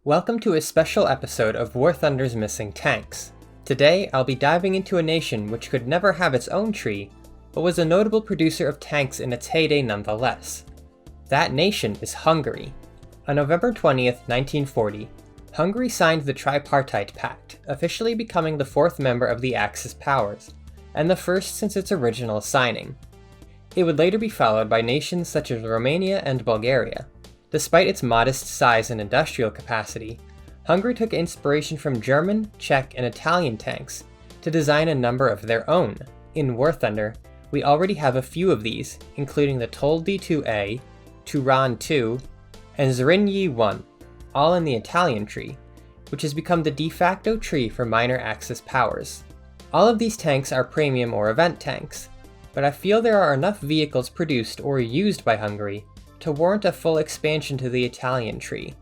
Welcome to a special episode of War Thunder's Missing Tanks. Today, I'll be diving into a nation which could never have its own tree, but was a notable producer of tanks in its heyday nonetheless. That nation is Hungary. On November 20th, 1940, Hungary signed the Tripartite Pact, officially becoming the fourth member of the Axis powers, and the first since its original signing. It would later be followed by nations such as Romania and Bulgaria. Despite its modest size and industrial capacity, Hungary took inspiration from German, Czech, and Italian tanks to design a number of their own. In War Thunder, we already have a few of these, including the Toldi 2A, Turan 2, and Zrinyi 1, all in the Italian tree, which has become the de facto tree for minor Axis powers. All of these tanks are premium or event tanks, but I feel there are enough vehicles produced or used by Hungary to warrant a full expansion to the Italian tree.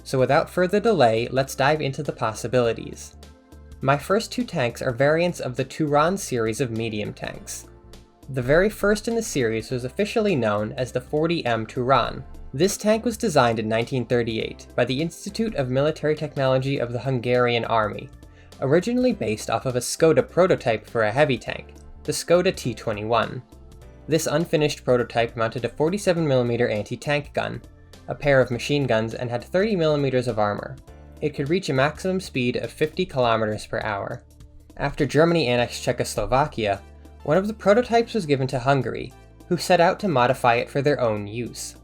So without further delay, let's dive into the possibilities. My first two tanks are variants of the Turan series of medium tanks. The very first in the series was officially known as the 40M Turan. This tank was designed in 1938 by the Institute of Military Technology of the Hungarian Army, originally based off of a Skoda prototype for a heavy tank, the Skoda T21. This unfinished prototype mounted a 47mm anti-tank gun, a pair of machine guns, and had 30mm of armor. It could reach a maximum speed of 50 km per hour. After Germany annexed Czechoslovakia, one of the prototypes was given to Hungary, who set out to modify it for their own use.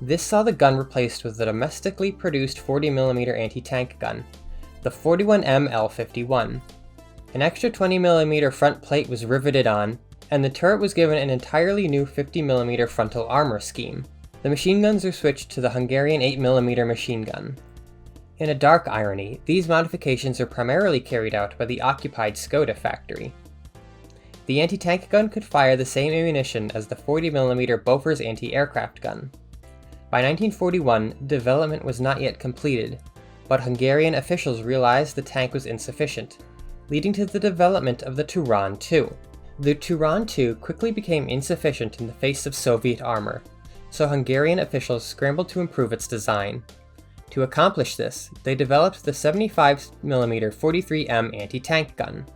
This saw the gun replaced with the domestically produced 40mm anti-tank gun, the 41M L51. An extra 20mm front plate was riveted on, and the turret was given an entirely new 50mm frontal armor scheme. The machine guns were switched to the Hungarian 8mm machine gun. In a dark irony, these modifications are primarily carried out by the occupied Skoda factory. The anti-tank gun could fire the same ammunition as the 40mm Bofors anti-aircraft gun. By 1941, development was not yet completed, but Hungarian officials realized the tank was insufficient, leading to the development of the Turan 2. The Turan 2 quickly became insufficient in the face of Soviet armor, so Hungarian officials scrambled to improve its design. To accomplish this, they developed the 75mm 43M anti-tank gun.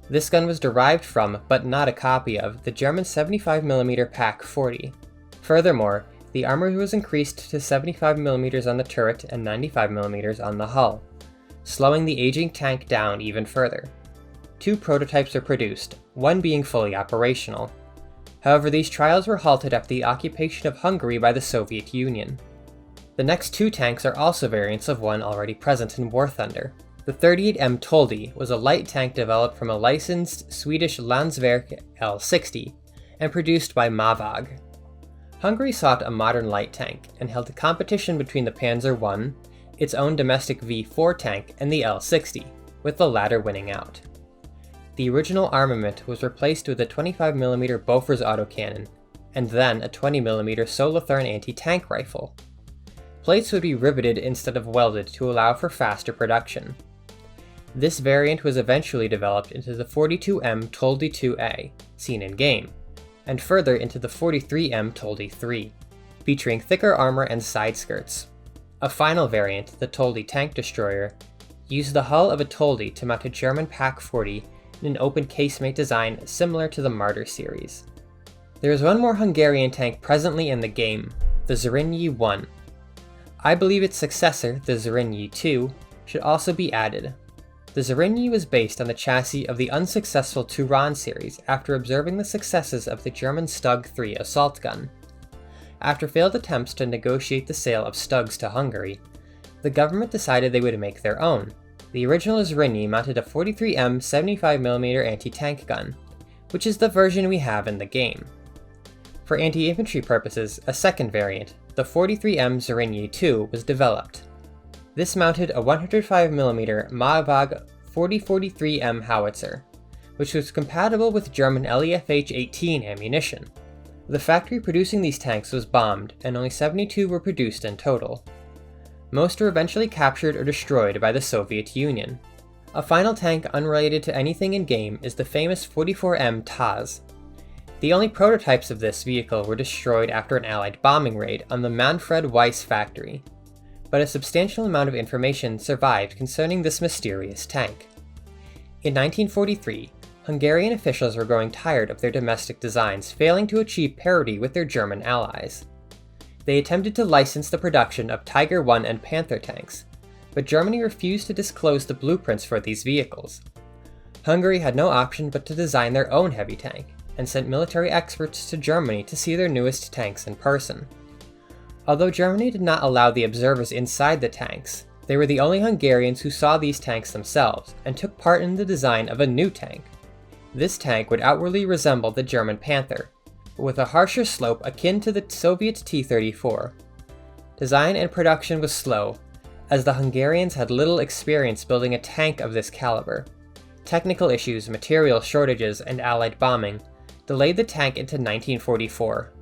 This gun was derived from, but not a copy of, the German 75mm Pak 40. Furthermore, the armor was increased to 75mm on the turret and 95mm on the hull, slowing the aging tank down even further. Two prototypes were produced, one being fully operational. However, these trials were halted after the occupation of Hungary by the Soviet Union. The next two tanks are also variants of one already present in War Thunder. The 38M Toldi was a light tank developed from a licensed Swedish Landsverk L60 and produced by Mavag. Hungary sought a modern light tank and held a competition between the Panzer I, its own domestic V4 tank, and the L60, with the latter winning out. The original armament was replaced with a 25mm Bofors autocannon, and then a 20mm Solothurn anti-tank rifle. Plates would be riveted instead of welded to allow for faster production. This variant was eventually developed into the 42M Toldi 2A, seen in game, and further into the 43M Toldi 3, featuring thicker armor and side skirts. A final variant, the Toldi tank destroyer, used the hull of a Toldi to mount a German Pak 40 in an open casemate design similar to the Martyr series. There is one more Hungarian tank presently in the game, the Zrinyi 1. I believe its successor, the Zrinyi 2, should also be added. The Zrinyi was based on the chassis of the unsuccessful Turan series after observing the successes of the German Stug 3 assault gun. After failed attempts to negotiate the sale of Stugs to Hungary, the government decided they would make their own. The original Zrinyi mounted a 43M 75mm anti-tank gun, which is the version we have in the game. For anti-infantry purposes, a second variant, the 43M Zrinyi 2, was developed. This mounted a 105mm Mavag 4043M howitzer, which was compatible with German LEFH-18 ammunition. The factory producing these tanks was bombed, and only 72 were produced in total. Most were eventually captured or destroyed by the Soviet Union. A final tank unrelated to anything in-game is the famous 44M Taz. The only prototypes of this vehicle were destroyed after an Allied bombing raid on the Manfred Weiss factory. but a substantial amount of information survived concerning this mysterious tank. In 1943, Hungarian officials were growing tired of their domestic designs failing to achieve parity with their German allies. They attempted to license the production of Tiger I and Panther tanks, but Germany refused to disclose the blueprints for these vehicles. Hungary had no option but to design their own heavy tank, and sent military experts to Germany to see their newest tanks in person. Although Germany did not allow the observers inside the tanks, they were the only Hungarians who saw these tanks themselves and took part in the design of a new tank. This tank would outwardly resemble the German Panther, but with a harsher slope akin to the Soviet T-34. Design and production was slow, as the Hungarians had little experience building a tank of this caliber. Technical issues, material shortages, and Allied bombing delayed the tank into 1944.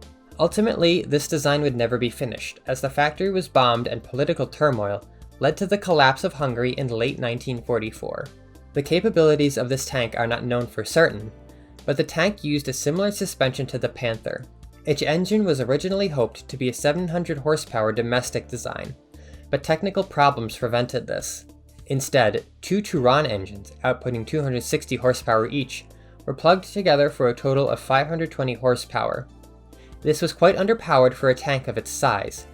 Ultimately, this design would never be finished, as the factory was bombed and political turmoil led to the collapse of Hungary in late 1944. The capabilities of this tank are not known for certain, but the tank used a similar suspension to the Panther. Its engine was originally hoped to be a 700 horsepower domestic design, but technical problems prevented this. Instead, two Turan engines, outputting 260 horsepower each, were plugged together for a total of 520 horsepower. This was quite underpowered for a tank of its size,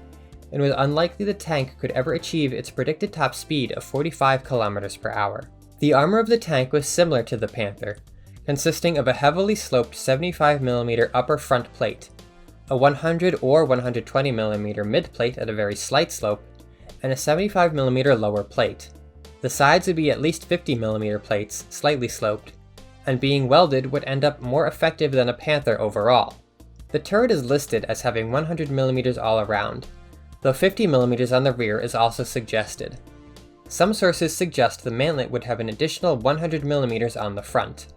and was unlikely the tank could ever achieve its predicted top speed of 45 km per hour. The armor of the tank was similar to the Panther, consisting of a heavily sloped 75mm upper front plate, a 100 or 120mm mid plate at a very slight slope, and a 75mm lower plate. The sides would be at least 50mm plates, slightly sloped, and being welded would end up more effective than a Panther overall. The turret is listed as having 100mm all around, though 50mm on the rear is also suggested. Some sources suggest the mantlet would have an additional 100mm on the front.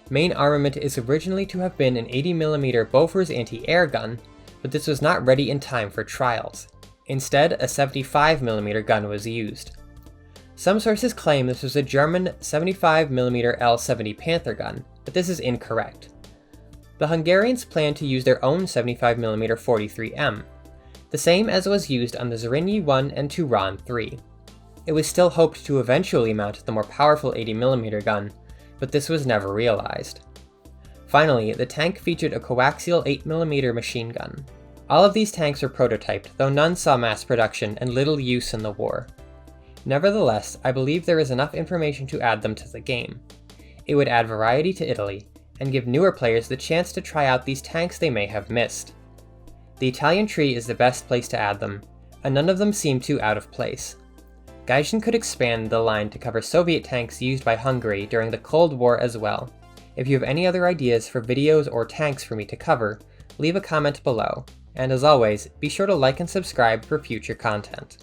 Main armament is originally to have been an 80mm Bofors anti-air gun, but this was not ready in time for trials. Instead, a 75mm gun was used. Some sources claim this was a German 75mm L70 Panther gun, but this is incorrect. The Hungarians planned to use their own 75mm 43M, the same as was used on the Zrinyi 1 and Turan 3. It was still hoped to eventually mount the more powerful 80mm gun, but this was never realized. Finally, the tank featured a coaxial 8mm machine gun. All of these tanks were prototyped, though none saw mass production and little use in the war. Nevertheless, I believe there is enough information to add them to the game. It would add variety to Italy, and give newer players the chance to try out these tanks they may have missed. The Italian tree is the best place to add them, and none of them seem too out of place. Gaijin could expand the line to cover Soviet tanks used by Hungary during the Cold War as well. If you have any other ideas for videos or tanks for me to cover, leave a comment below, and as always, be sure to like and subscribe for future content.